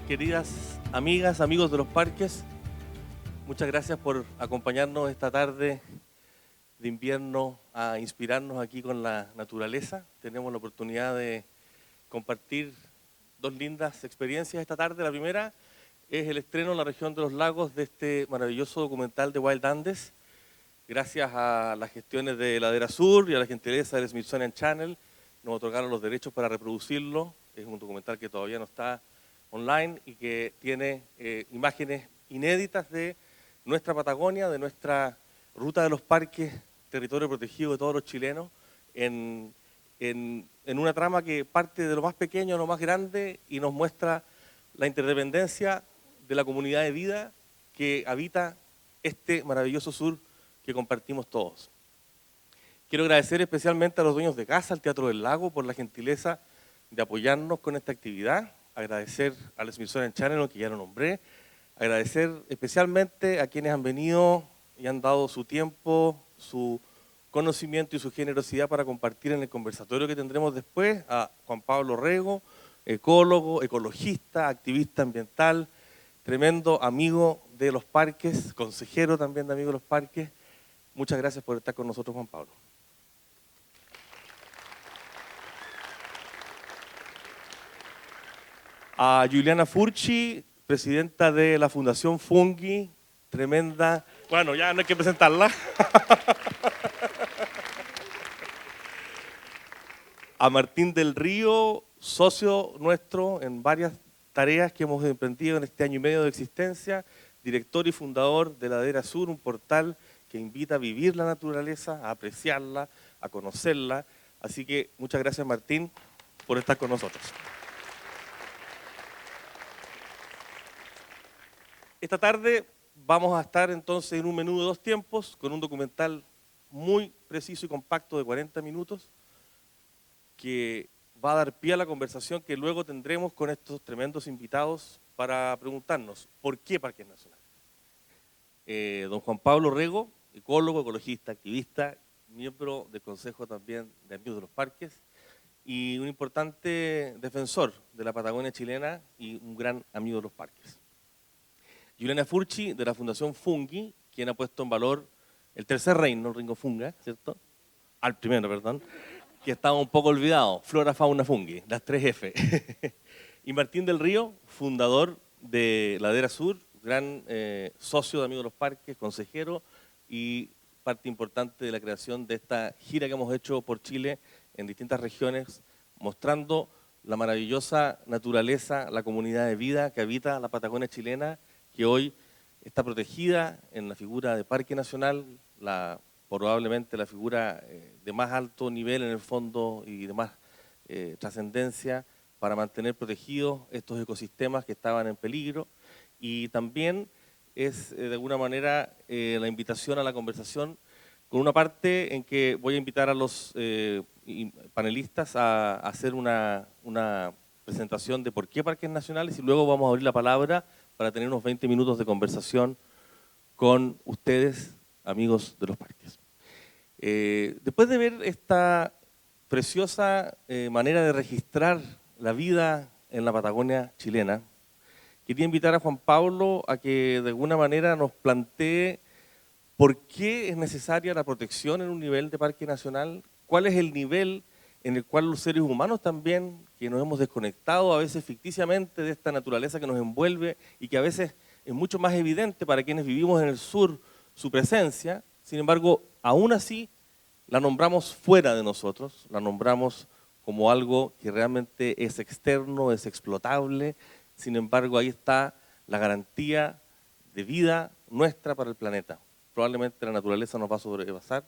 queridas amigas, amigos de los parques. Muchas gracias por acompañarnos esta tarde de invierno a inspirarnos aquí con la naturaleza. Tenemos la oportunidad de compartir dos lindas experiencias esta tarde. La primera es el estreno en la región de los lagos de este maravilloso documental de Wild Andes. Gracias a las gestiones de Ladera Sur y a la gentileza del Smithsonian Channel, nos otorgaron los derechos para reproducirlo. Es un documental que todavía no está online y que tiene imágenes inéditas de nuestra Patagonia, de nuestra ruta de los parques, territorio protegido de todos los chilenos, en una trama que parte de lo más pequeño a lo más grande y nos muestra la interdependencia de la comunidad de vida que habita este maravilloso sur que compartimos todos. Quiero agradecer especialmente a los dueños de casa, al Teatro del Lago, por la gentileza de apoyarnos con esta actividad. Agradecer al Smithsonian Channel, que ya lo nombré. Agradecer especialmente a quienes han venido y han dado su tiempo, su conocimiento y su generosidad para compartir en el conversatorio que tendremos después. A Juan Pablo Rego, ecólogo, ecologista, activista ambiental, tremendo amigo de los parques, consejero también de Amigos de los Parques. Muchas gracias por estar con nosotros, Juan Pablo. A Juliana Furchi, presidenta de la Fundación Fungi, tremenda. Bueno, ya no hay que presentarla. A Martín del Río, socio nuestro en varias tareas que hemos emprendido en este año y medio de existencia, director y fundador de Ladera Sur, un portal que invita a vivir la naturaleza, a apreciarla, a conocerla. Así que muchas gracias, Martín, por estar con nosotros. Esta tarde vamos a estar entonces en un menú de dos tiempos, con un documental muy preciso y compacto de 40 minutos, que va a dar pie a la conversación que luego tendremos con estos tremendos invitados para preguntarnos, ¿por qué Parques Nacionales? Don Juan Pablo Rego, ecólogo, ecologista, activista, miembro del Consejo también de Amigos de los Parques y un importante defensor de la Patagonia chilena y un gran amigo de los parques. Juliana Furchi, de la Fundación Fungi, quien ha puesto en valor el tercer reino, el Ringo Funga, ¿cierto? Al primero, perdón, que estaba un poco olvidado, Flora, Fauna, Fungi, las 3F. Y Martín del Río, fundador de Ladera Sur, gran socio de Amigos de los Parques, consejero y parte importante de la creación de esta gira que hemos hecho por Chile en distintas regiones, mostrando la maravillosa naturaleza, la comunidad de vida que habita la Patagonia chilena, que hoy está protegida en la figura de Parque Nacional, probablemente la figura de más alto nivel en el fondo y de más trascendencia para mantener protegidos estos ecosistemas que estaban en peligro. Y también es de alguna manera la invitación a la conversación con una parte en que voy a invitar a los panelistas a hacer una presentación de por qué Parques Nacionales y luego vamos a abrir la palabra para tener unos 20 minutos de conversación con ustedes, amigos de los parques. Después de ver esta preciosa manera de registrar la vida en la Patagonia chilena, quería invitar a Juan Pablo a que de alguna manera nos plantee por qué es necesaria la protección en un nivel de parque nacional, cuál es el nivel en el cual los seres humanos también, que nos hemos desconectado a veces ficticiamente de esta naturaleza que nos envuelve y que a veces es mucho más evidente para quienes vivimos en el sur su presencia, sin embargo, aún así la nombramos fuera de nosotros, la nombramos como algo que realmente es externo, es explotable, sin embargo ahí está la garantía de vida nuestra para el planeta. Probablemente la naturaleza nos va a sobrepasar,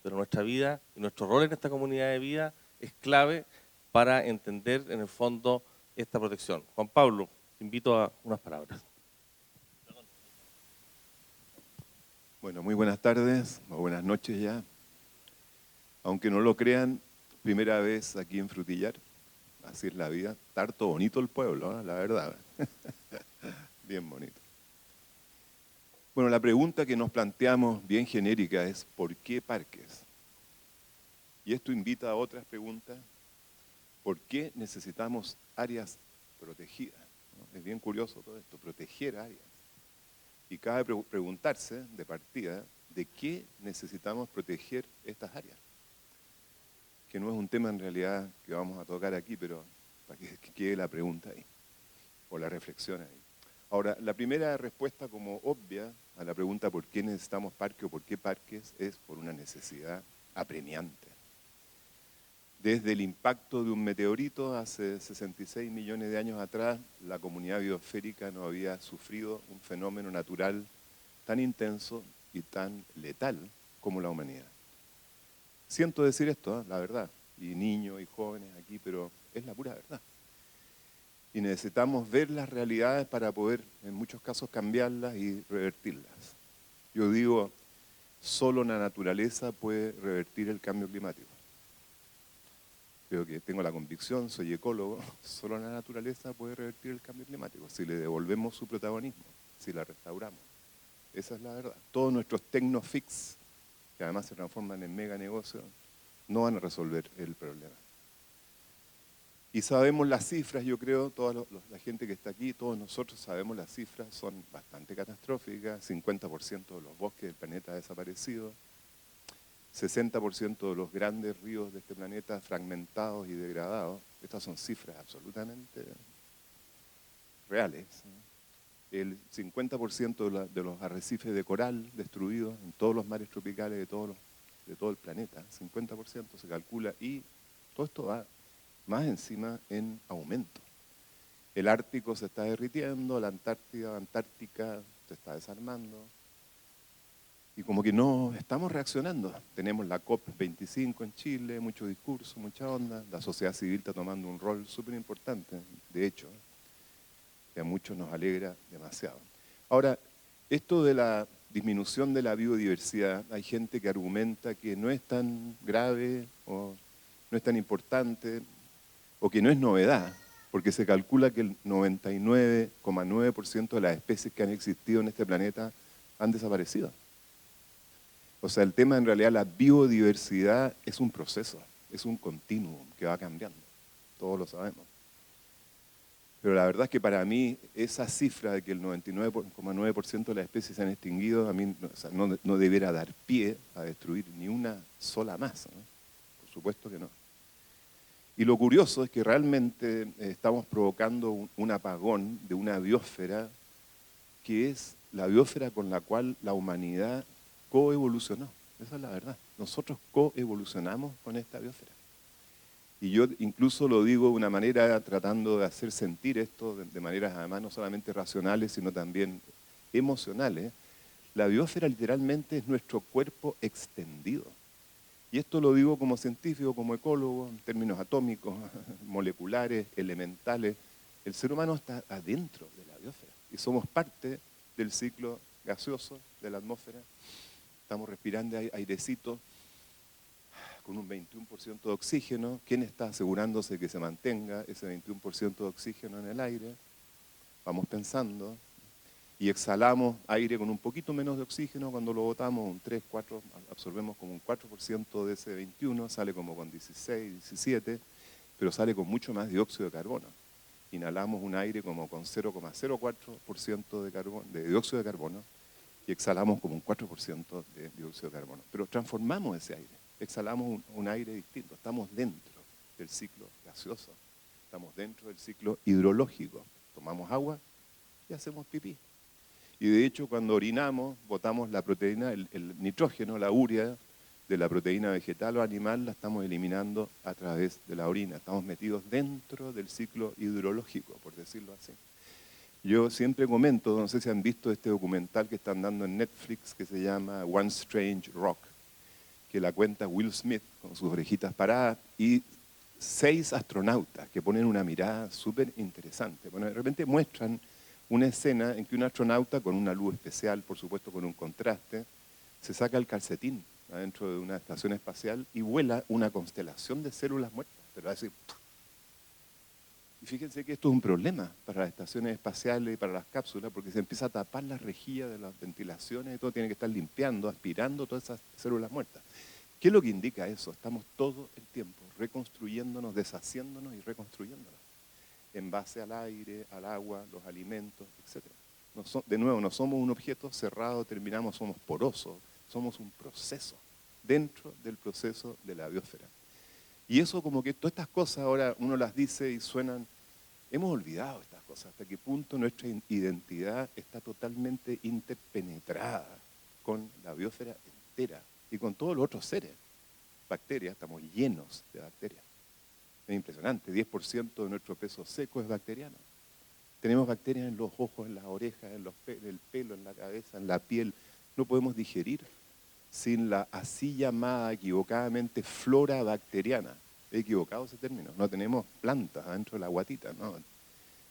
pero nuestra vida y nuestro rol en esta comunidad de vida es clave para entender en el fondo esta protección. Juan Pablo, te invito a unas palabras. Bueno, muy buenas tardes o buenas noches ya. Aunque no lo crean, primera vez aquí en Frutillar, así es la vida. Está harto bonito el pueblo, ¿no? La verdad. Bien bonito. Bueno, la pregunta que nos planteamos bien genérica es ¿por qué parques? Y esto invita a otras preguntas. ¿Por qué necesitamos áreas protegidas? ¿no? Es bien curioso todo esto, proteger áreas. Y cabe preguntarse de partida de qué necesitamos proteger estas áreas. Que no es un tema en realidad que vamos a tocar aquí, pero para que quede la pregunta ahí, o la reflexión ahí. Ahora, la primera respuesta como obvia a la pregunta por qué necesitamos parques o por qué parques es por una necesidad apremiante. Desde el impacto de un meteorito hace 66 millones de años atrás, la comunidad biosférica no había sufrido un fenómeno natural tan intenso y tan letal como la humanidad. Siento decir esto, la verdad, y niños y jóvenes aquí, pero es la pura verdad. Y necesitamos ver las realidades para poder, en muchos casos, cambiarlas y revertirlas. Yo digo, solo la naturaleza puede revertir el cambio climático. Creo que tengo la convicción, soy ecólogo, solo la naturaleza puede revertir el cambio climático, si le devolvemos su protagonismo, si la restauramos. Esa es la verdad. Todos nuestros tecnofix, que además se transforman en mega negocios, no van a resolver el problema. Y sabemos las cifras, yo creo, toda la gente que está aquí, todos nosotros sabemos las cifras, son bastante catastróficas, 50% de los bosques del planeta desaparecidos, 60% de los grandes ríos de este planeta fragmentados y degradados. Estas son cifras absolutamente reales. El 50% de los arrecifes de coral destruidos en todos los mares tropicales de todo el planeta, 50% se calcula, y todo esto va más encima en aumento. El Ártico se está derritiendo, la Antártica se está desarmando, y como que no estamos reaccionando. Tenemos la COP25 en Chile, mucho discurso, mucha onda, la sociedad civil está tomando un rol súper importante, de hecho, que a muchos nos alegra demasiado. Ahora, esto de la disminución de la biodiversidad, hay gente que argumenta que no es tan grave o no es tan importante o que no es novedad, porque se calcula que el 99,9% de las especies que han existido en este planeta han desaparecido. O sea, el tema en realidad, la biodiversidad es un proceso, es un continuum que va cambiando, todos lo sabemos. Pero la verdad es que para mí esa cifra de que el 99,9% de las especies se han extinguido, a mí no debiera dar pie a destruir ni una sola más, ¿no? Por supuesto que no. Y lo curioso es que realmente estamos provocando un apagón de una biosfera que es la biosfera con la cual la humanidad coevolucionó. Esa es la verdad. Nosotros coevolucionamos con esta biosfera. Y yo incluso lo digo de una manera tratando de hacer sentir esto de maneras además no solamente racionales, sino también emocionales. La biosfera literalmente es nuestro cuerpo extendido. Y esto lo digo como científico, como ecólogo, en términos atómicos, moleculares, elementales. El ser humano está adentro de la biosfera y somos parte del ciclo gaseoso de la atmósfera. Estamos respirando airecito con un 21% de oxígeno. ¿Quién está asegurándose que se mantenga ese 21% de oxígeno en el aire? Vamos pensando. Y exhalamos aire con un poquito menos de oxígeno cuando lo botamos, un 3, 4, absorbemos como un 4% de ese 21, sale como con 16, 17, pero sale con mucho más dióxido de carbono. Inhalamos un aire como con 0,04% de dióxido de carbono y exhalamos como un 4% de dióxido de carbono. Pero transformamos ese aire, exhalamos un aire distinto, estamos dentro del ciclo gaseoso, estamos dentro del ciclo hidrológico. Tomamos agua y hacemos pipí. Y de hecho, cuando orinamos, botamos la proteína, el nitrógeno, la urea de la proteína vegetal o animal, la estamos eliminando a través de la orina. Estamos metidos dentro del ciclo hidrológico, por decirlo así. Yo siempre comento, no sé si han visto este documental que están dando en Netflix, que se llama One Strange Rock, que la cuenta Will Smith, con sus orejitas paradas, y 6 astronautas que ponen una mirada súper interesante. Bueno, de repente muestran una escena en que un astronauta, con una luz especial, por supuesto con un contraste, se saca el calcetín adentro de una estación espacial y vuela una constelación de células muertas. Pero así. Y fíjense que esto es un problema para las estaciones espaciales y para las cápsulas, porque se empieza a tapar la rejilla de las ventilaciones y todo tiene que estar limpiando, aspirando todas esas células muertas. ¿Qué es lo que indica eso? Estamos todo el tiempo reconstruyéndonos, deshaciéndonos y reconstruyéndonos. en base al aire, al agua, los alimentos, etc. De nuevo, no somos un objeto cerrado, terminamos, somos porosos, somos un proceso dentro del proceso de la biosfera. Y eso como que todas estas cosas ahora uno las dice y suenan, hemos olvidado estas cosas, hasta qué punto nuestra identidad está totalmente interpenetrada con la biosfera entera y con todos los otros seres. Bacterias, estamos llenos de bacterias. Es impresionante, 10% de nuestro peso seco es bacteriano. Tenemos bacterias en los ojos, en las orejas, en el pelo, en la cabeza, en la piel. No podemos digerir sin la así llamada equivocadamente flora bacteriana. He equivocado ese término. No tenemos plantas adentro de la guatita, no.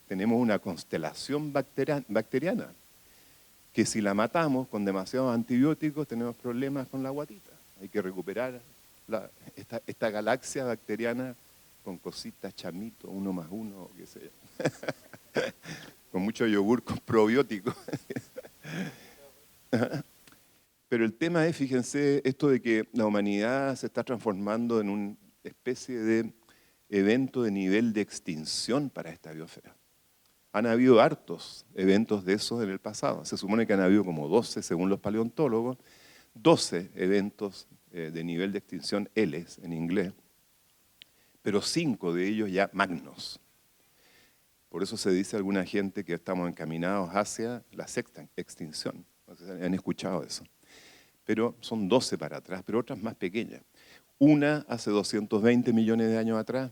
Tenemos una constelación bacteriana que si la matamos con demasiados antibióticos tenemos problemas con la guatita. Hay que recuperar esta galaxia bacteriana con cositas, chamito, 1 más 1, qué sé yo. Con mucho yogur con probióticos. Pero el tema es, fíjense, esto de que la humanidad se está transformando en una especie de evento de nivel de extinción para esta biosfera. Han habido hartos eventos de esos en el pasado. Se supone que han habido como 12, según los paleontólogos, 12 eventos de nivel de extinción Ls en inglés, pero 5 de ellos ya magnos. Por eso se dice a alguna gente que estamos encaminados hacia la sexta extinción. ¿Han escuchado eso? Pero son 12 para atrás, pero otras más pequeñas. Una hace 220 millones de años atrás,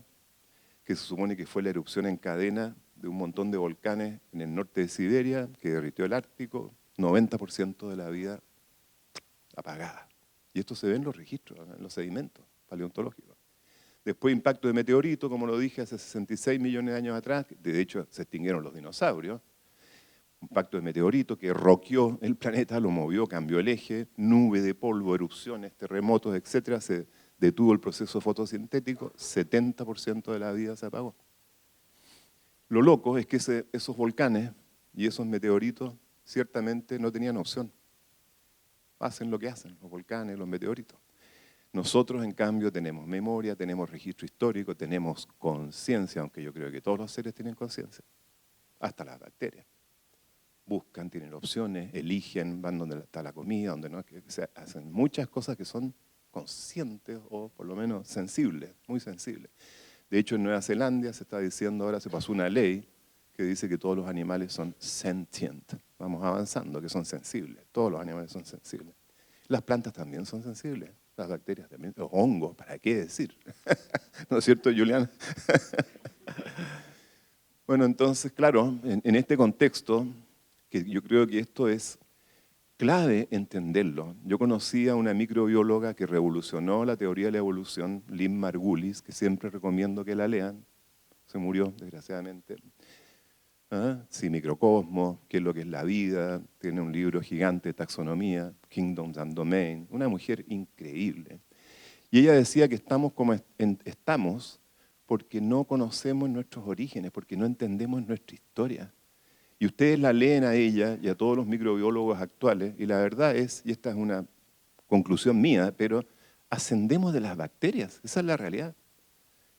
que se supone que fue la erupción en cadena de un montón de volcanes en el norte de Siberia, que derritió el Ártico, 90% de la vida apagada. Y esto se ve en los registros, en los sedimentos paleontológicos. Después impacto de meteorito, como lo dije, hace 66 millones de años atrás, de hecho se extinguieron los dinosaurios. Impacto de meteorito que roqueó el planeta, lo movió, cambió el eje, nube de polvo, erupciones, terremotos, etc. Se detuvo el proceso fotosintético, 70% de la vida se apagó. Lo loco es que esos volcanes y esos meteoritos ciertamente no tenían opción. Hacen lo que hacen, los volcanes, los meteoritos. Nosotros, en cambio, tenemos memoria, tenemos registro histórico, tenemos conciencia, aunque yo creo que todos los seres tienen conciencia, hasta las bacterias. Buscan, tienen opciones, eligen, van donde está la comida, donde no, hacen muchas cosas que son conscientes o por lo menos sensibles, muy sensibles. De hecho, en Nueva Zelanda se está diciendo, ahora se pasó una ley que dice que todos los animales son sentient. Vamos avanzando, que son sensibles. Todos los animales son sensibles. Las plantas también son sensibles. Las bacterias también. Los hongos, ¿para qué decir? ¿No es cierto, Julián? Bueno, entonces, claro, en este contexto, que yo creo que esto es clave entenderlo. Yo conocí a una microbióloga que revolucionó la teoría de la evolución, Lynn Margulis, que siempre recomiendo que la lean. Se murió, desgraciadamente. Sí, Microcosmos, qué es lo que es la vida, tiene un libro gigante de taxonomía, Kingdoms and Domain, una mujer increíble. Y ella decía que estamos como estamos porque no conocemos nuestros orígenes, porque no entendemos nuestra historia. Y ustedes la leen a ella y a todos los microbiólogos actuales, y la verdad es, y esta es una conclusión mía, pero ascendemos de las bacterias, esa es la realidad.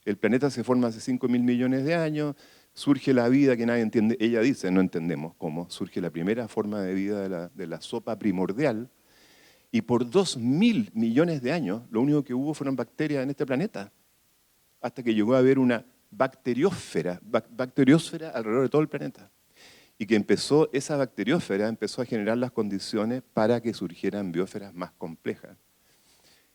El planeta se forma hace 5.000 millones de años, surge la vida que nadie entiende, ella dice, no entendemos cómo, surge la primera forma de vida de la sopa primordial, y por 2.000 millones de años lo único que hubo fueron bacterias en este planeta, hasta que llegó a haber una bacteriósfera alrededor de todo el planeta. Y que esa bacteriósfera empezó a generar las condiciones para que surgieran biosferas más complejas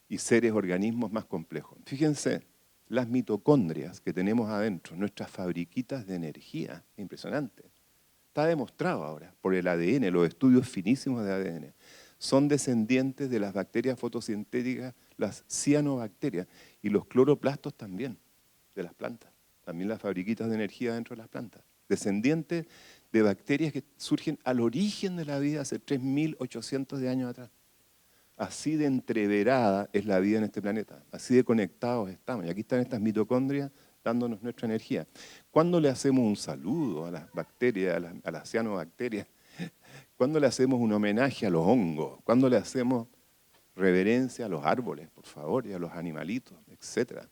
y seres, organismos más complejos. Fíjense, las mitocondrias que tenemos adentro, nuestras fabriquitas de energía, impresionante. Está demostrado ahora por el ADN, los estudios finísimos de ADN. Son descendientes de las bacterias fotosintéticas, las cianobacterias, y los cloroplastos también, de las plantas. También las fabriquitas de energía dentro de las plantas. Descendientes de bacterias que surgen al origen de la vida hace 3.800 de años atrás. Así de entreverada es la vida en este planeta, así de conectados estamos. Y aquí están estas mitocondrias dándonos nuestra energía. ¿Cuándo le hacemos un saludo a las bacterias, a las cianobacterias? ¿Cuándo le hacemos un homenaje a los hongos? ¿Cuándo le hacemos reverencia a los árboles, por favor, y a los animalitos, etcétera?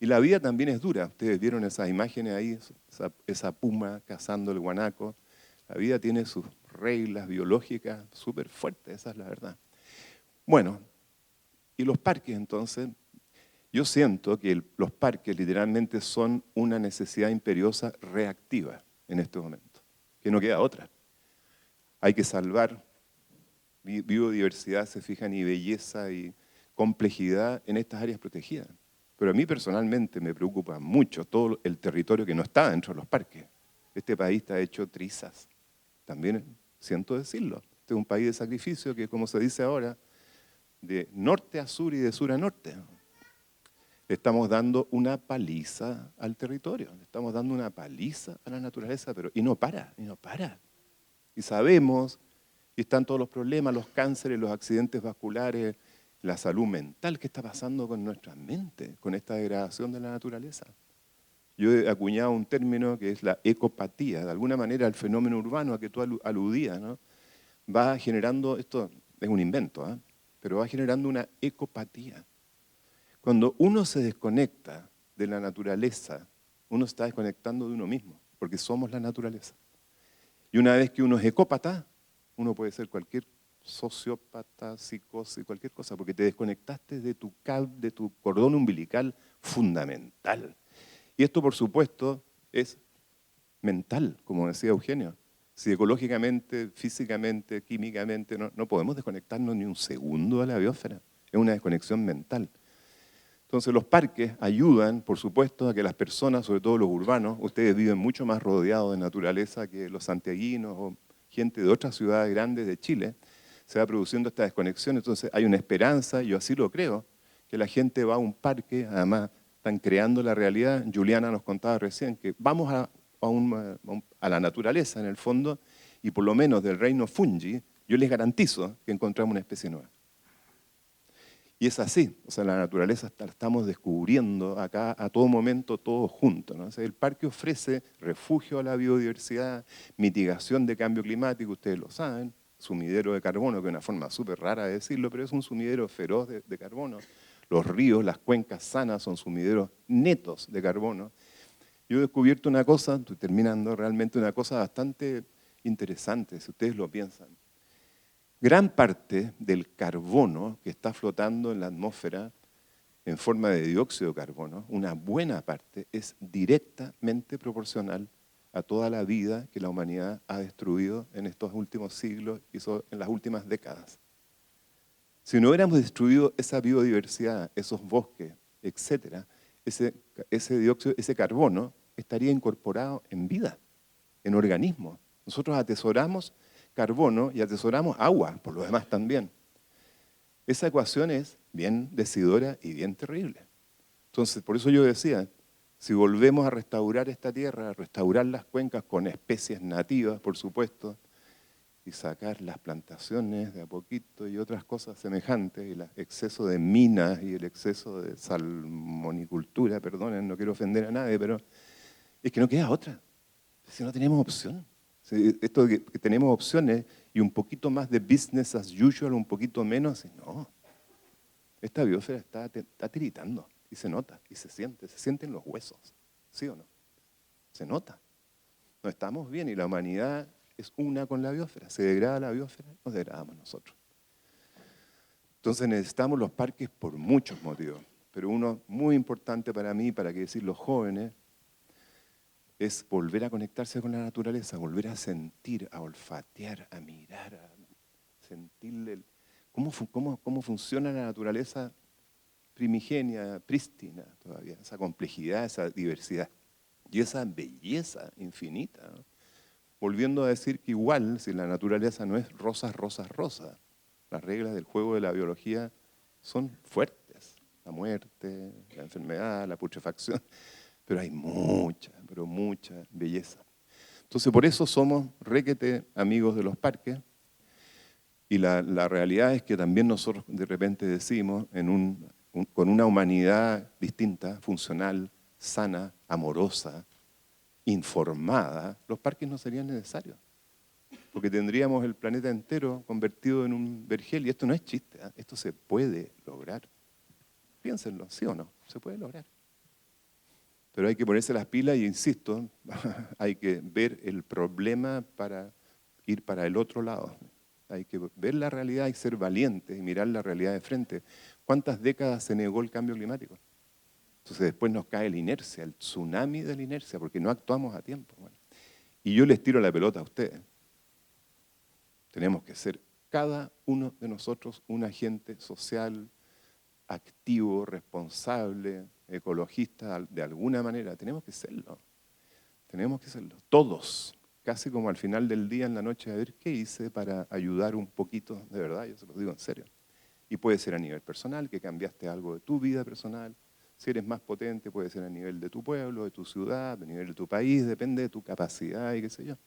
Y la vida también es dura. Ustedes vieron esas imágenes ahí, esa puma cazando el guanaco. La vida tiene sus reglas biológicas súper fuertes, esa es la verdad. Bueno, y los parques entonces, yo siento que los parques literalmente son una necesidad imperiosa reactiva en este momento, que no queda otra. Hay que salvar biodiversidad, se fijan, y belleza y complejidad en estas áreas protegidas. Pero a mí personalmente me preocupa mucho todo el territorio que no está dentro de los parques. Este país está hecho trizas. También siento decirlo. Este es un país de sacrificio que, como se dice ahora, de norte a sur y de sur a norte. Le estamos dando una paliza al territorio, le estamos dando una paliza a la naturaleza, y no para, y no para. Y sabemos, y están todos los problemas, los cánceres, los accidentes vasculares, la salud mental, ¿qué está pasando con nuestra mente, con esta degradación de la naturaleza? Yo he acuñado un término que es la ecopatía, de alguna manera el fenómeno urbano a que tú aludías, ¿no? Va generando, esto es un invento, ¿eh? Pero va generando una ecopatía. Cuando uno se desconecta de la naturaleza, uno está desconectando de uno mismo, porque somos la naturaleza. Y una vez que uno es ecópata, uno puede ser cualquier sociópata, psicosis, cualquier cosa, porque te desconectaste de tu cordón umbilical fundamental. Y esto, por supuesto, es mental, como decía Eugenio. Si ecológicamente, físicamente, químicamente, no podemos desconectarnos ni un segundo de la biosfera. Es una desconexión mental. Entonces los parques ayudan, por supuesto, a que las personas, sobre todo los urbanos, ustedes viven mucho más rodeados de naturaleza que los santiaguinos o gente de otras ciudades grandes de Chile, se va produciendo esta desconexión. Entonces hay una esperanza, yo así lo creo, que la gente va a un parque, además están creando la realidad. Juliana nos contaba recién que vamos a la naturaleza en el fondo y por lo menos del reino fungi, yo les garantizo que encontramos una especie nueva. Y es así, o sea, la naturaleza la estamos descubriendo acá a todo momento, todos juntos, ¿no? O sea, el parque ofrece refugio a la biodiversidad, mitigación de cambio climático, ustedes lo saben, sumidero de carbono, que es una forma súper rara de decirlo, pero es un sumidero feroz de carbono. Los ríos, las cuencas sanas son sumideros netos de carbono. Yo he descubierto una cosa, estoy terminando, realmente una cosa bastante interesante, si ustedes lo piensan. Gran parte del carbono que está flotando en la atmósfera en forma de dióxido de carbono, una buena parte, es directamente proporcional a toda la vida que la humanidad ha destruido en estos últimos siglos y en las últimas décadas. Si no hubiéramos destruido esa biodiversidad, esos bosques, etc., ese dióxido, ese carbono estaría incorporado en vida, en organismos. Nosotros atesoramos carbono y atesoramos agua, por lo demás también. Esa ecuación es bien decidora y bien terrible. Entonces, por eso yo decía, si volvemos a restaurar esta tierra, a restaurar las cuencas con especies nativas, por supuesto, y sacar las plantaciones de a poquito y otras cosas semejantes, y el exceso de minas y el exceso de salmonicultura, perdonen, no quiero ofender a nadie, pero es que no queda otra, si no tenemos opción. Esto de que tenemos opciones y un poquito más de business as usual, un poquito menos, no. Esta biosfera está tiritando y se nota y se siente en los huesos, ¿sí o no? Se nota. No estamos bien y la humanidad es una con la biosfera. Se degrada la biosfera, nos degradamos nosotros. Entonces necesitamos los parques por muchos motivos, pero uno muy importante para mí, para qué decir los jóvenes, es volver a conectarse con la naturaleza, volver a sentir, a olfatear, a mirar, a sentirle cómo funciona la naturaleza primigenia, prístina todavía, esa complejidad, esa diversidad y esa belleza infinita, ¿no? Volviendo a decir que igual, si la naturaleza no es rosas, rosas, rosas, las reglas del juego de la biología son fuertes. La muerte, la enfermedad, la putrefacción, pero hay mucha, pero mucha belleza. Entonces, por eso somos requete amigos de los parques, y la realidad es que también nosotros de repente decimos, con una humanidad distinta, funcional, sana, amorosa, informada, los parques no serían necesarios, porque tendríamos el planeta entero convertido en un vergel, y esto no es chiste, ¿eh? Esto se puede lograr. Piénsenlo, ¿sí o no? Se puede lograr. Pero hay que ponerse las pilas y, insisto, hay que ver el problema para ir para el otro lado. Hay que ver la realidad y ser valientes y mirar la realidad de frente. ¿Cuántas décadas se negó el cambio climático? Entonces después nos cae la inercia, el tsunami de la inercia, porque no actuamos a tiempo. Bueno, y yo les tiro la pelota a ustedes. Tenemos que ser cada uno de nosotros un agente social, activo, responsable, ecologista de alguna manera. Tenemos que serlo. Tenemos que serlo. Todos. Casi como al final del día, en la noche, a ver qué hice para ayudar un poquito, de verdad, yo se lo digo en serio. Y puede ser a nivel personal, que cambiaste algo de tu vida personal. Si eres más potente, puede ser a nivel de tu pueblo, de tu ciudad, a nivel de tu país, depende de tu capacidad y qué sé yo.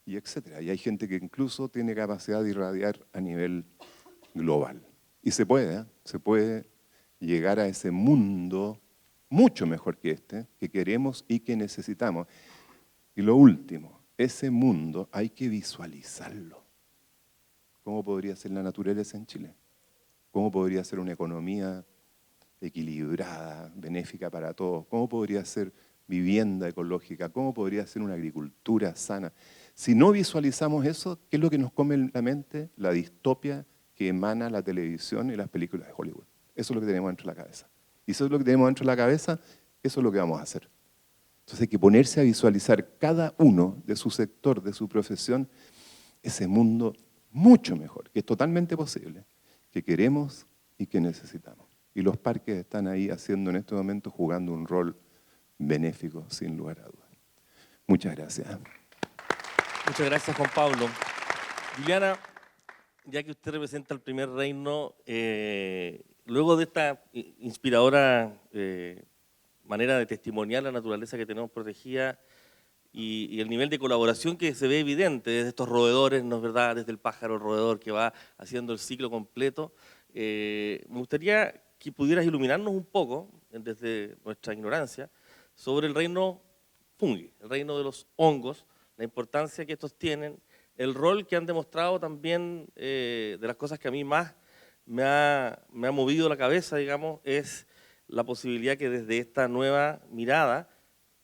Y etcétera. Y hay gente que incluso tiene capacidad de irradiar a nivel global. Y se puede llegar a ese mundo mucho mejor que este, que queremos y que necesitamos. Y lo último, ese mundo hay que visualizarlo. ¿Cómo podría ser la naturaleza en Chile? ¿Cómo podría ser una economía equilibrada, benéfica para todos? ¿Cómo podría ser vivienda ecológica? ¿Cómo podría ser una agricultura sana? Si no visualizamos eso, ¿qué es lo que nos come en la mente? La distopia que emana la televisión y las películas de Hollywood. Eso es lo que tenemos dentro de la cabeza. Y eso es lo que tenemos dentro de la cabeza, eso es lo que vamos a hacer. Entonces hay que ponerse a visualizar cada uno de su sector, de su profesión, ese mundo mucho mejor, que es totalmente posible, que queremos y que necesitamos. Y los parques están ahí haciendo en este momento, jugando un rol benéfico, sin lugar a dudas. Muchas gracias. Muchas gracias, Juan Pablo. Juliana, ya que usted representa el primer reino, luego de esta inspiradora manera de testimoniar la naturaleza que tenemos protegida y el nivel de colaboración que se ve evidente desde estos roedores, ¿no es verdad?, desde el pájaro roedor que va haciendo el ciclo completo, me gustaría que pudieras iluminarnos un poco, desde nuestra ignorancia, sobre el reino fungi, el reino de los hongos, la importancia que estos tienen, el rol que han demostrado también, de las cosas que a mí más me ha movido la cabeza, digamos, es la posibilidad que desde esta nueva mirada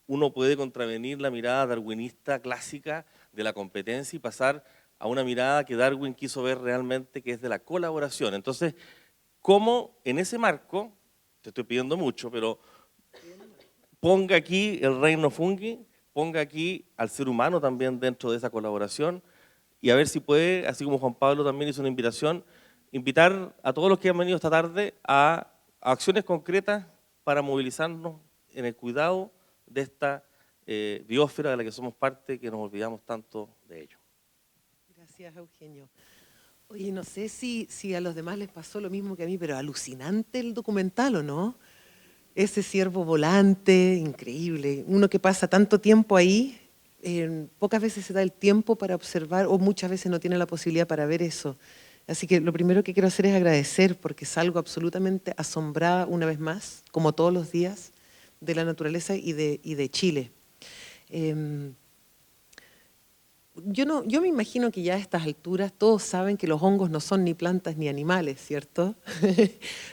uno puede contravenir la mirada darwinista clásica de la competencia y pasar a una mirada que Darwin quiso ver realmente, que es de la colaboración. Entonces, ¿cómo en ese marco, te estoy pidiendo mucho, pero ponga aquí el reino fungi, ponga aquí al ser humano también dentro de esa colaboración y a ver si puede, así como Juan Pablo también hizo una invitación, invitar a todos los que han venido esta tarde a acciones concretas para movilizarnos en el cuidado de esta biosfera de la que somos parte, que nos olvidamos tanto de ello. Gracias, Eugenio. Oye, no sé si a los demás les pasó lo mismo que a mí, pero alucinante el documental, ¿o no? Ese ciervo volante, increíble. Uno que pasa tanto tiempo ahí, pocas veces se da el tiempo para observar o muchas veces no tiene la posibilidad para ver eso. Así que lo primero que quiero hacer es agradecer porque salgo absolutamente asombrada una vez más, como todos los días, de la naturaleza y de Chile. Yo me imagino que ya a estas alturas todos saben que los hongos no son ni plantas ni animales, ¿cierto?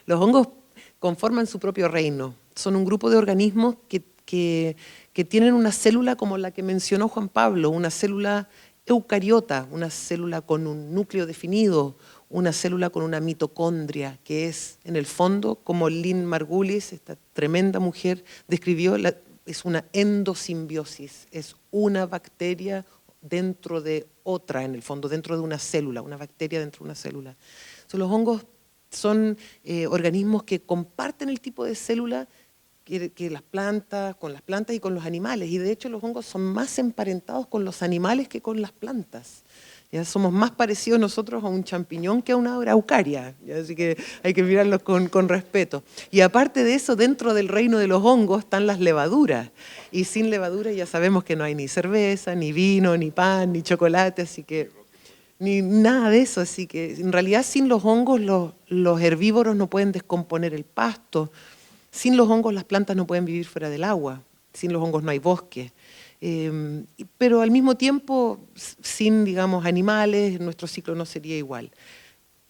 Los hongos conforman su propio reino. Son un grupo de organismos que tienen una célula como la que mencionó Juan Pablo, una célula eucariota, una célula con un núcleo definido, una célula con una mitocondria, que es, en el fondo, como Lynn Margulis, esta tremenda mujer, describió, es una endosimbiosis, es una bacteria dentro de otra, en el fondo, dentro de una célula, una bacteria dentro de una célula. Entonces, los hongos son organismos que comparten el tipo de célula que las plantas, con las plantas y con los animales, y de hecho los hongos son más emparentados con los animales que con las plantas. Ya somos más parecidos nosotros a un champiñón que a una araucaria, ¿ya? Así que hay que mirarlos con respeto. Y aparte de eso, dentro del reino de los hongos están las levaduras, y sin levadura ya sabemos que no hay ni cerveza, ni vino, ni pan, ni chocolate, así que ni nada de eso. Así que en realidad sin los hongos los herbívoros no pueden descomponer el pasto. Sin los hongos las plantas no pueden vivir fuera del agua, sin los hongos no hay bosque. Pero al mismo tiempo, sin, digamos, animales, nuestro ciclo no sería igual.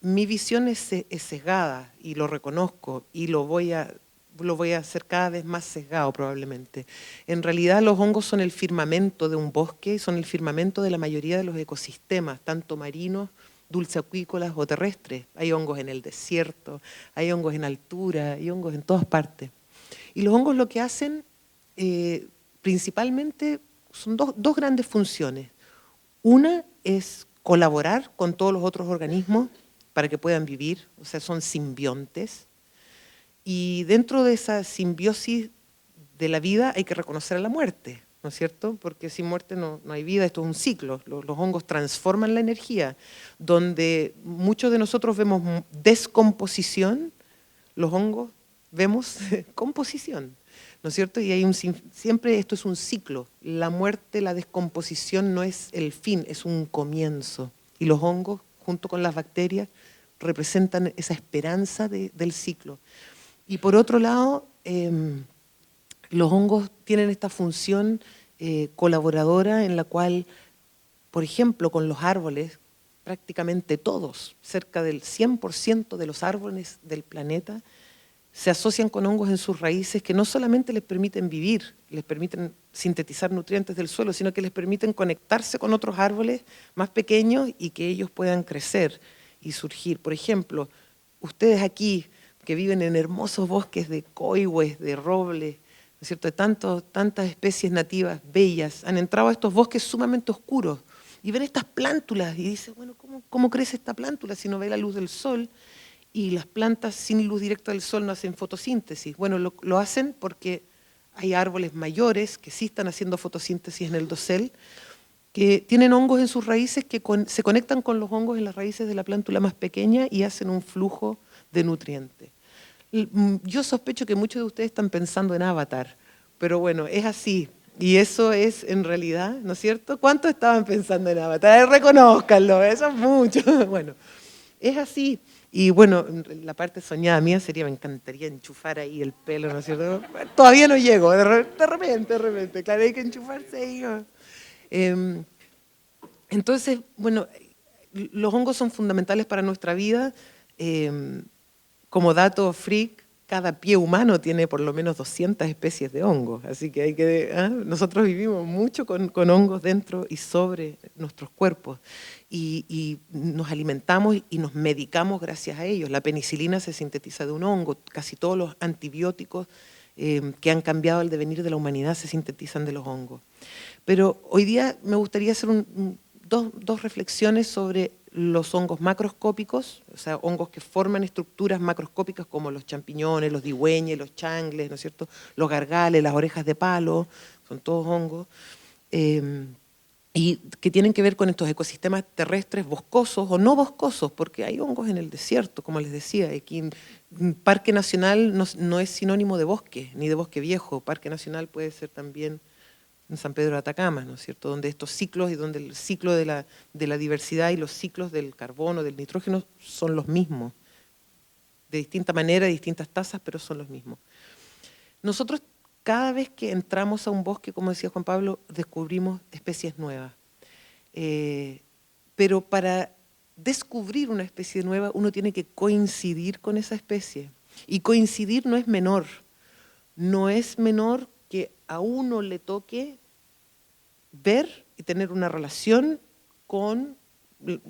Mi visión es sesgada y lo reconozco y lo voy a lo voy a hacer cada vez más sesgado probablemente. En realidad los hongos son el firmamento de un bosque, son el firmamento de la mayoría de los ecosistemas, tanto marinos, dulceacuícolas o terrestres. Hay hongos en el desierto, hay hongos en altura, hay hongos en todas partes. Y los hongos lo que hacen principalmente son dos grandes funciones. Una es colaborar con todos los otros organismos para que puedan vivir, o sea, son simbiontes. Y dentro de esa simbiosis de la vida hay que reconocer a la muerte, ¿no es cierto? Porque sin muerte no hay vida, esto es un ciclo. Los hongos transforman la energía. Donde muchos de nosotros vemos descomposición, los hongos vemos composición, ¿no es cierto? Y hay siempre esto es un ciclo. La muerte, la descomposición no es el fin, es un comienzo. Y los hongos, junto con las bacterias, representan esa esperanza del ciclo. Y por otro lado, los hongos tienen esta función colaboradora en la cual, por ejemplo, con los árboles, prácticamente todos, cerca del 100% de los árboles del planeta, se asocian con hongos en sus raíces que no solamente les permiten vivir, les permiten sintetizar nutrientes del suelo, sino que les permiten conectarse con otros árboles más pequeños y que ellos puedan crecer y surgir. Por ejemplo, ustedes aquí que viven en hermosos bosques de coihues, de robles, ¿no es cierto?, de tantas especies nativas bellas, han entrado a estos bosques sumamente oscuros y ven estas plántulas y dicen, bueno, ¿cómo crece esta plántula si no ve la luz del sol? Y las plantas sin luz directa del sol no hacen fotosíntesis. Bueno, lo hacen porque hay árboles mayores que sí están haciendo fotosíntesis en el dosel, que tienen hongos en sus raíces que se conectan con los hongos en las raíces de la plántula más pequeña y hacen un flujo de nutrientes. Yo sospecho que muchos de ustedes están pensando en Avatar, pero bueno, es así. Y eso es en realidad, ¿no es cierto? ¿Cuántos estaban pensando en Avatar? Reconózcanlo, eso es mucho. Bueno, es así. Y bueno, la parte soñada mía sería, me encantaría enchufar ahí el pelo, ¿no es cierto? Todavía no llego, de repente, claro, hay que enchufarse ahí. Entonces, bueno, los hongos son fundamentales para nuestra vida. Como dato freak, cada pie humano tiene por lo menos 200 especies de hongos, así que nosotros vivimos mucho con hongos dentro y sobre nuestros cuerpos y nos alimentamos y nos medicamos gracias a ellos. La penicilina se sintetiza de un hongo, casi todos los antibióticos que han cambiado el devenir de la humanidad se sintetizan de los hongos. Pero hoy día me gustaría hacer dos reflexiones sobre los hongos macroscópicos, o sea, hongos que forman estructuras macroscópicas como los champiñones, los digüeñes, los changles, ¿no es cierto?, los gargales, las orejas de palo, son todos hongos, y que tienen que ver con estos ecosistemas terrestres boscosos o no boscosos, porque hay hongos en el desierto, como les decía. Aquí un parque nacional no es sinónimo de bosque, ni de bosque viejo. Parque nacional puede ser también en San Pedro de Atacama, ¿no es cierto?, donde estos ciclos y donde el ciclo de la diversidad y los ciclos del carbono, del nitrógeno son los mismos, de distinta manera, de distintas tasas, pero son los mismos. Nosotros cada vez que entramos a un bosque, como decía Juan Pablo, descubrimos especies nuevas. Pero para descubrir una especie nueva uno tiene que coincidir con esa especie. Y coincidir no es menor. No es menor que a uno le toque ver y tener una relación con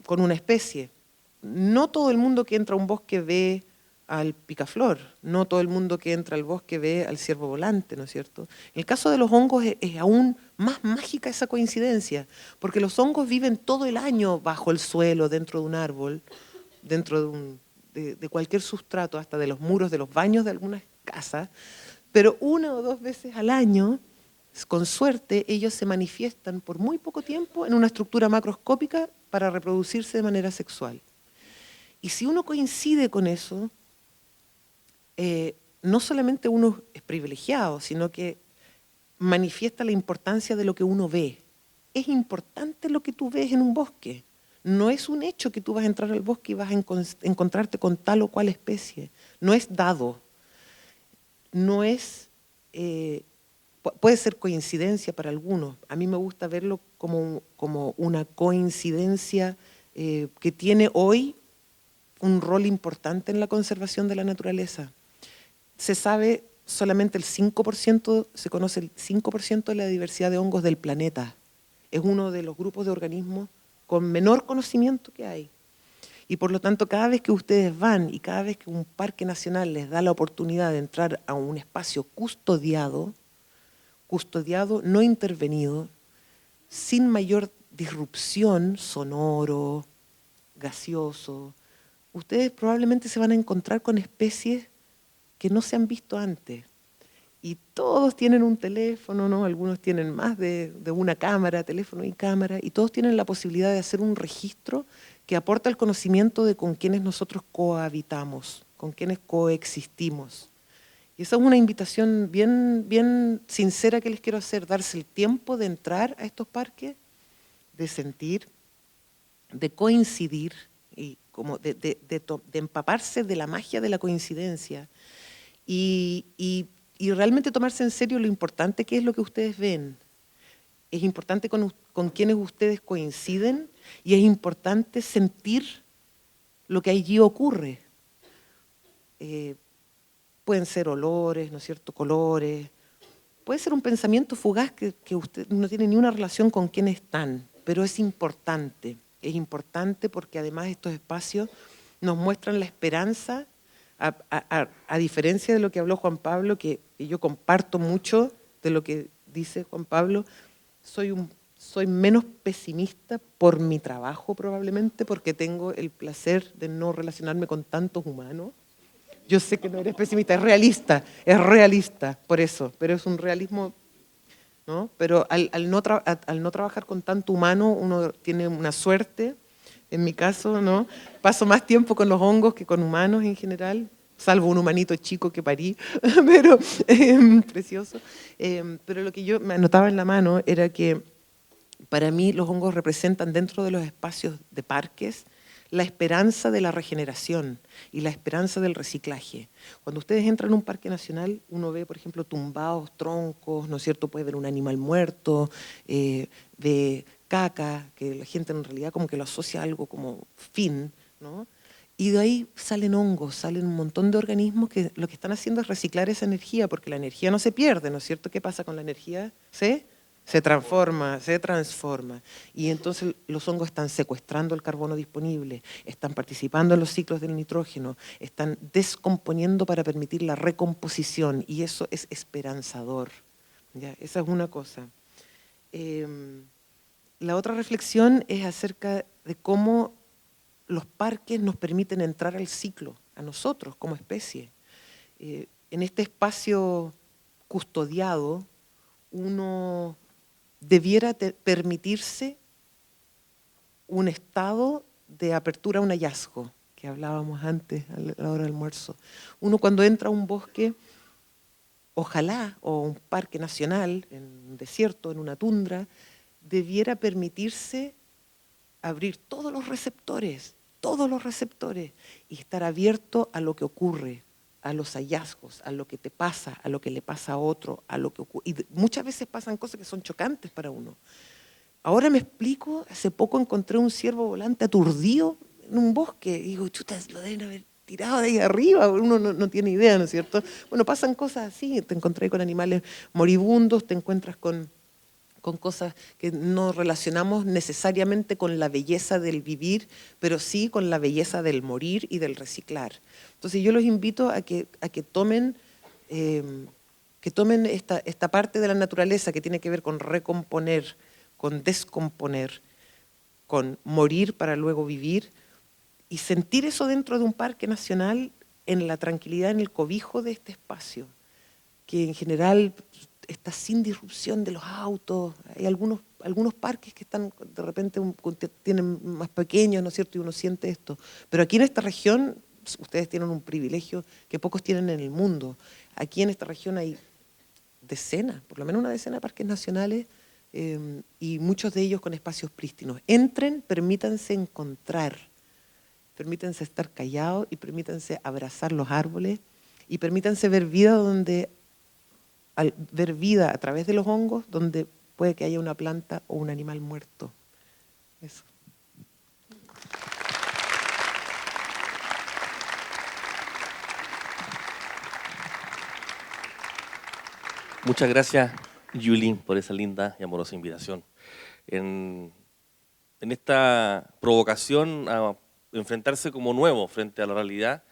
una especie. No todo el mundo que entra a un bosque ve al picaflor, no todo el mundo que entra al bosque ve al ciervo volante, ¿no es cierto? En el caso de los hongos es aún más mágica esa coincidencia, porque los hongos viven todo el año bajo el suelo, dentro de un árbol, dentro de cualquier sustrato, hasta de los muros de los baños de algunas casas, pero 1 o 2 veces al año, con suerte, ellos se manifiestan por muy poco tiempo en una estructura macroscópica para reproducirse de manera sexual. Y si uno coincide con eso, no solamente uno es privilegiado, sino que manifiesta la importancia de lo que uno ve. Es importante lo que tú ves en un bosque. No es un hecho que tú vas a entrar al bosque y vas a encontrarte con tal o cual especie. No es dado. No es, puede ser coincidencia para algunos. A mí me gusta verlo como una coincidencia que tiene hoy un rol importante en la conservación de la naturaleza. Se sabe solamente el 5%, se conoce el 5% de la diversidad de hongos del planeta. Es uno de los grupos de organismos con menor conocimiento que hay. Y por lo tanto, cada vez que ustedes van y cada vez que un parque nacional les da la oportunidad de entrar a un espacio custodiado, no intervenido, sin mayor disrupción, sonoro, gaseoso, ustedes probablemente se van a encontrar con especies que no se han visto antes. Y todos tienen un teléfono, ¿no? Algunos tienen más de una cámara, teléfono y cámara, y todos tienen la posibilidad de hacer un registro que aporta el conocimiento de con quienes nosotros cohabitamos, con quienes coexistimos. Y esa es una invitación bien, bien sincera que les quiero hacer, darse el tiempo de entrar a estos parques, de sentir, de coincidir, y como de empaparse de la magia de la coincidencia y realmente tomarse en serio lo importante que es lo que ustedes ven. Es importante con quienes ustedes coinciden y es importante sentir lo que allí ocurre. Pueden ser olores, ¿no es cierto?, colores. Puede ser un pensamiento fugaz que usted no tiene ni una relación con quienes están, pero es importante. Es importante porque además estos espacios nos muestran la esperanza, a diferencia de lo que habló Juan Pablo, que yo comparto mucho de lo que dice Juan Pablo, soy menos pesimista por mi trabajo probablemente, porque tengo el placer de no relacionarme con tantos humanos. Yo sé que no eres pesimista, es realista por eso, pero es un realismo, ¿no? Pero al no trabajar con tanto humano, uno tiene una suerte, en mi caso, ¿no? Paso más tiempo con los hongos que con humanos en general, salvo un humanito chico que parí, pero precioso. Pero lo que yo me anotaba en la mano era que para mí los hongos representan dentro de los espacios de parques la esperanza de la regeneración y la esperanza del reciclaje. Cuando ustedes entran a un parque nacional, uno ve, por ejemplo, tumbados, troncos, ¿no es cierto? Puede ver un animal muerto, ve caca, que la gente en realidad como que lo asocia a algo como fin, ¿no? Y de ahí salen hongos, salen un montón de organismos que lo que están haciendo es reciclar esa energía, porque la energía no se pierde, ¿no es cierto? ¿Qué pasa con la energía? Se transforma. Y entonces los hongos están secuestrando el carbono disponible, están participando en los ciclos del nitrógeno, están descomponiendo para permitir la recomposición, y eso es esperanzador. ¿Ya? Esa es una cosa. La otra reflexión es acerca de cómo los parques nos permiten entrar al ciclo, a nosotros como especie. En este espacio custodiado, uno debiera permitirse un estado de apertura a un hallazgo, que hablábamos antes a la hora del almuerzo. Uno cuando entra a un bosque, ojalá, o un parque nacional, en un desierto, en una tundra, debiera permitirse abrir todos los receptores, y estar abierto a lo que ocurre, a los hallazgos, a lo que te pasa, a lo que le pasa a otro, a lo que ocurre. Y muchas veces pasan cosas que son chocantes para uno. Ahora me explico, hace poco encontré un ciervo volante aturdido en un bosque, y digo, chuta, lo deben haber tirado de ahí arriba, uno no tiene idea, ¿no es cierto? Bueno, pasan cosas así, te encontré con animales moribundos, te encuentras con cosas que no relacionamos necesariamente con la belleza del vivir, pero sí con la belleza del morir y del reciclar. Entonces yo los invito a que tomen esta parte de la naturaleza que tiene que ver con recomponer, con descomponer, con morir para luego vivir, y sentir eso dentro de un parque nacional en la tranquilidad, en el cobijo de este espacio, que en general está sin disrupción de los autos. Hay algunos parques que están de repente tienen más pequeños, ¿no es cierto? Y uno siente esto. Pero aquí en esta región, ustedes tienen un privilegio que pocos tienen en el mundo. Aquí en esta región hay decenas, por lo menos una decena de parques nacionales, y muchos de ellos con espacios prístinos. Entren, permítanse encontrar, permítanse estar callados y permítanse abrazar los árboles y permítanse ver vida a través de los hongos, donde puede que haya una planta o un animal muerto. Eso. Muchas gracias, Yulín, por esa linda y amorosa invitación. En esta provocación a enfrentarse como nuevo frente a la realidad,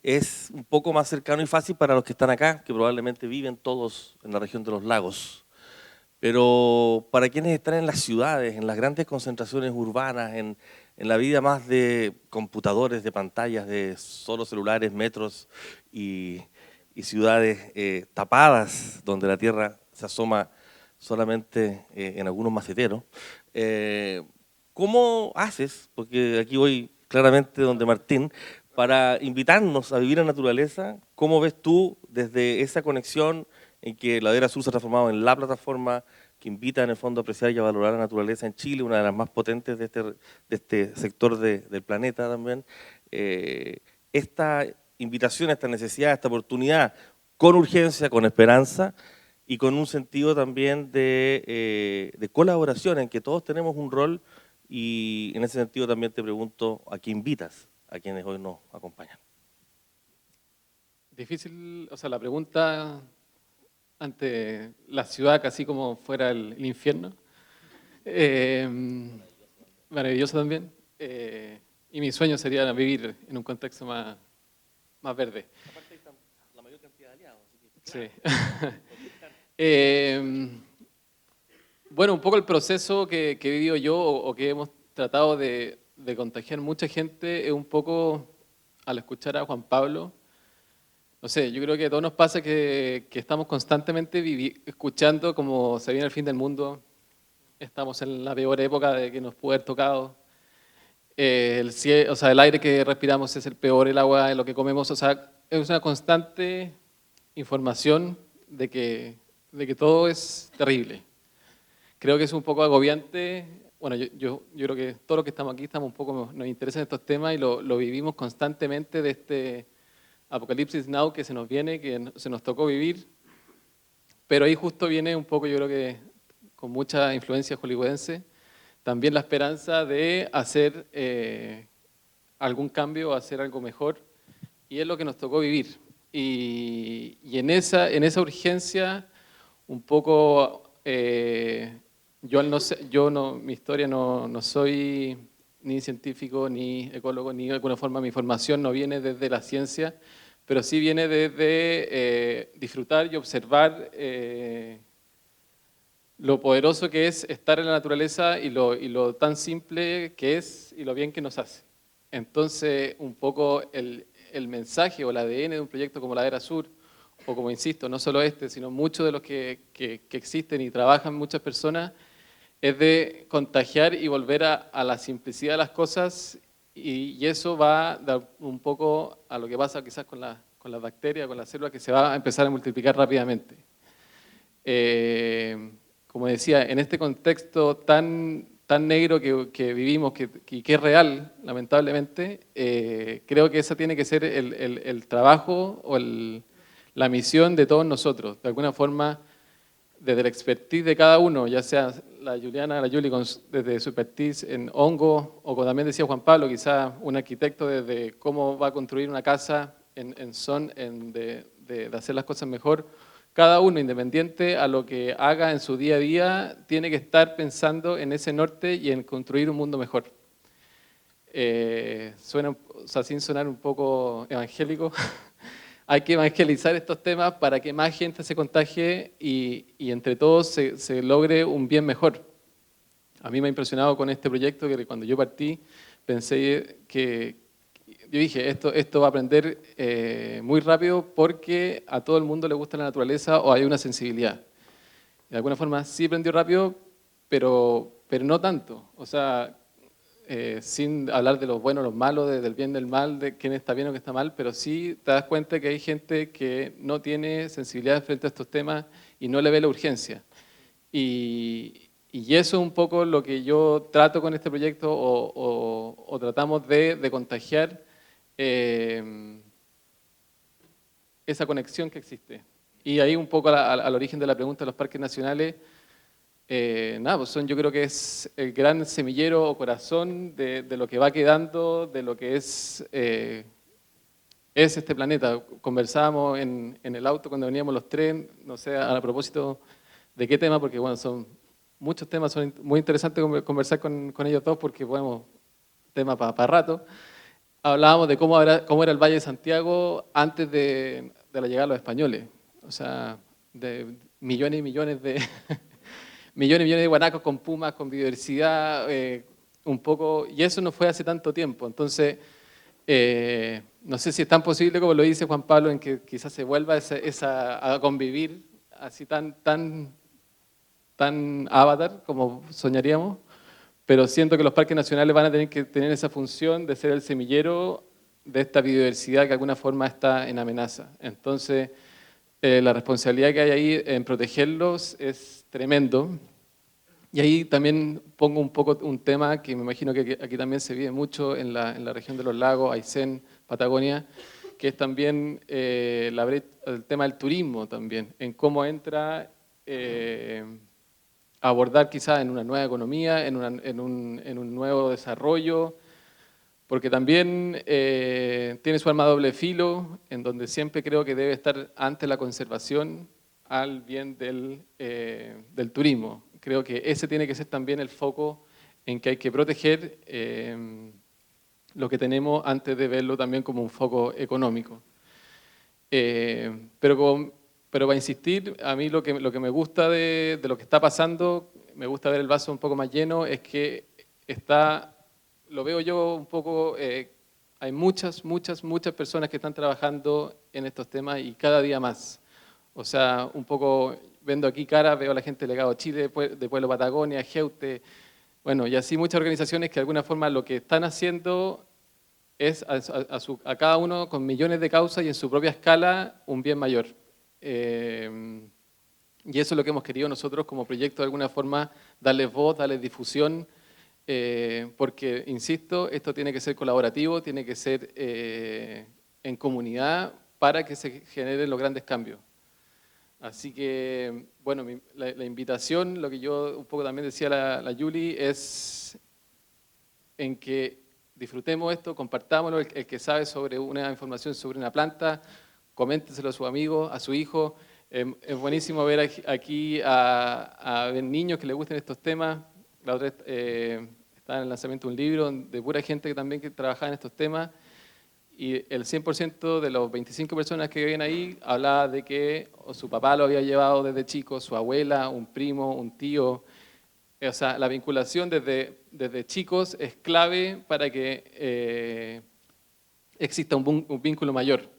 es un poco más cercano y fácil para los que están acá, que probablemente viven todos en la región de los lagos. Pero para quienes están en las ciudades, en las grandes concentraciones urbanas, en la vida más de computadores, de pantallas, de solo celulares, metros y ciudades tapadas, donde la tierra se asoma solamente en algunos maceteros, ¿cómo haces? Porque aquí voy claramente donde Martín, para invitarnos a vivir en naturaleza. ¿Cómo ves tú desde esa conexión en que Ladera Sur se ha transformado en la plataforma que invita en el fondo a apreciar y a valorar la naturaleza en Chile, una de las más potentes de este sector del planeta también? Esta invitación, esta necesidad, esta oportunidad, con urgencia, con esperanza y con un sentido también de colaboración en que todos tenemos un rol, y en ese sentido también te pregunto a qué invitas a quienes hoy nos acompañan. Difícil, o sea, la pregunta ante la ciudad casi como fuera el infierno. Maravilloso también. Y mi sueño sería vivir en un contexto más verde. Aparte hay la mayor cantidad de aliados. Sí. Bueno, un poco el proceso que he vivido yo o que hemos tratado de contagiar mucha gente es un poco, al escuchar a Juan Pablo, no sé, yo creo que a todos nos pasa que estamos constantemente escuchando como se viene el fin del mundo, estamos en la peor época de que nos puede haber tocado, o sea, el aire que respiramos es el peor, el agua, lo que comemos, o sea, es una constante información de que todo es terrible. Creo que es un poco agobiante. Bueno, yo creo que todos los que estamos aquí estamos un poco, nos interesan estos temas y lo vivimos constantemente de este apocalipsis now que se nos viene, que se nos tocó vivir. Pero ahí justo viene un poco, yo creo que con mucha influencia hollywoodense, también la esperanza de hacer algún cambio, hacer algo mejor. Y es lo que nos tocó vivir. Y en esa urgencia, un poco... mi historia no soy ni científico, ni ecólogo, ni de alguna forma mi formación no viene desde la ciencia, pero sí viene desde disfrutar y observar lo poderoso que es estar en la naturaleza y lo tan simple que es y lo bien que nos hace. Entonces, un poco el mensaje o el ADN de un proyecto como Ladera Sur, o como insisto, no solo este, sino muchos de los que existen y trabajan muchas personas, es de contagiar y volver a la simplicidad de las cosas, y eso va a dar un poco a lo que pasa quizás con las bacterias, con las células, que se va a empezar a multiplicar rápidamente. Como decía, en este contexto tan negro que vivimos y que es real, lamentablemente, creo que esa tiene que ser el trabajo o la misión de todos nosotros. De alguna forma, desde la expertise de cada uno, ya sea la Juliana, la Yuli, desde su expertise en hongo, o como también decía Juan Pablo, quizás un arquitecto desde cómo va a construir una casa de hacer las cosas mejor. Cada uno, independiente a lo que haga en su día a día, tiene que estar pensando en ese norte y en construir un mundo mejor. Suena, o sea, sin sonar un poco evangélico, hay que evangelizar estos temas para que más gente se contagie y entre todos se logre un bien mejor. A mí me ha impresionado con este proyecto que cuando yo partí pensé que, yo dije, esto va a aprender muy rápido porque a todo el mundo le gusta la naturaleza o hay una sensibilidad. De alguna forma sí aprendió rápido, pero no tanto. O sea, sin hablar de los buenos, los malos, del bien, del mal, de quién está bien o quién está mal, pero sí te das cuenta que hay gente que no tiene sensibilidad frente a estos temas y no le ve la urgencia. Y eso es un poco lo que yo trato con este proyecto o tratamos de contagiar esa conexión que existe. Y ahí un poco al origen de la pregunta de los parques nacionales, pues yo creo que es el gran semillero o corazón de lo que va quedando, de lo que es es este planeta. Conversábamos en el auto cuando veníamos los tres, no sé, a propósito de qué tema, porque bueno, son muchos temas, son muy interesantes conversar con ellos dos, porque bueno, tema para rato. Hablábamos de cómo era el Valle de Santiago antes de la llegada de los españoles. O sea, de millones y millones de millones y millones de guanacos con pumas, con biodiversidad, un poco, y eso no fue hace tanto tiempo. Entonces, no sé si es tan posible como lo dice Juan Pablo, en que quizás se vuelva a convivir así tan avatar como soñaríamos, pero siento que los parques nacionales van a tener que tener esa función de ser el semillero de esta biodiversidad que de alguna forma está en amenaza. Entonces, la responsabilidad que hay ahí en protegerlos es tremendo. Y ahí también pongo un poco un tema que me imagino que aquí también se vive mucho en la región de los lagos, Aysén, Patagonia, que es también el tema del turismo también, en cómo entra a abordar quizás en una nueva economía, en un nuevo desarrollo, porque también tiene su arma de doble filo, en donde siempre creo que debe estar ante la conservación al bien del turismo. Creo que ese tiene que ser también el foco en que hay que proteger lo que tenemos antes de verlo también como un foco económico. Pero para insistir, a mí lo que me gusta de lo que está pasando, me gusta ver el vaso un poco más lleno, es que lo veo yo un poco, hay muchas personas que están trabajando en estos temas y cada día más. O sea, un poco vendo aquí cara, veo a la gente de Legado Chile, de Pueblo Patagonia, Geute, bueno, y así muchas organizaciones que de alguna forma lo que están haciendo es a cada uno con millones de causas y en su propia escala un bien mayor. Y eso es lo que hemos querido nosotros como proyecto de alguna forma, darles voz, darles difusión, porque, insisto, esto tiene que ser colaborativo, tiene que ser en comunidad para que se generen los grandes cambios. Así que, bueno, la invitación, lo que yo un poco también decía la Yuli, es en que disfrutemos esto, compartámoslo, el que sabe sobre una información sobre una planta, coménteselo a su amigo, a su hijo. Es buenísimo ver aquí a ver niños que les gusten estos temas. La otra está en el lanzamiento de un libro de pura gente que también trabajaba en estos temas. Y el 100% de los 25 personas que viven ahí hablaba de que o su papá lo había llevado desde chico, su abuela, un primo, un tío. O sea, la vinculación desde chicos es clave para que exista un vínculo mayor.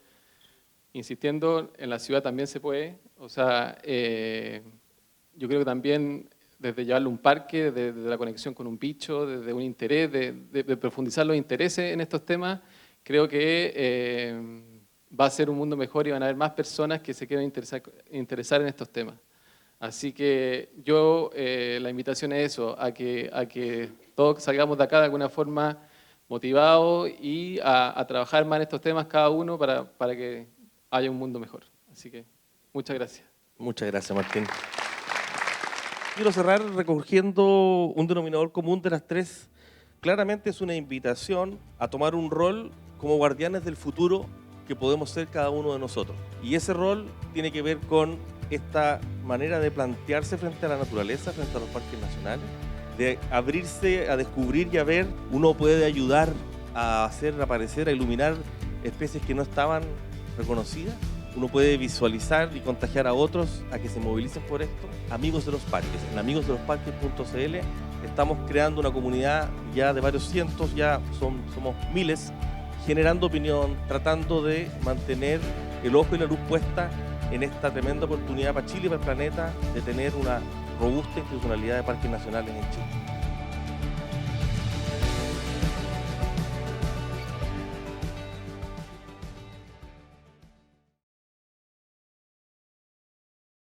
Insistiendo, en la ciudad también se puede. O sea, yo creo que también desde llevarlo a un parque, desde la conexión con un bicho, desde un interés, de profundizar los intereses en estos temas, creo que va a ser un mundo mejor y van a haber más personas que se quieran interesar en estos temas. Así que yo, la invitación es eso, a que todos salgamos de acá de alguna forma motivados y a trabajar más en estos temas cada uno para que haya un mundo mejor. Así que muchas gracias. Muchas gracias, Martín. Quiero cerrar recogiendo un denominador común de las tres. Claramente es una invitación a tomar un rol como guardianes del futuro que podemos ser cada uno de nosotros. Y ese rol tiene que ver con esta manera de plantearse frente a la naturaleza, frente a los parques nacionales, de abrirse a descubrir y a ver. Uno puede ayudar a hacer aparecer, a iluminar especies que no estaban reconocidas. Uno puede visualizar y contagiar a otros a que se movilicen por esto. Amigos de los Parques, en amigosdelosparques.cl estamos creando una comunidad ya de varios cientos, ya somos miles, generando opinión, tratando de mantener el ojo y la luz puesta en esta tremenda oportunidad para Chile y para el planeta de tener una robusta institucionalidad de parques nacionales en Chile.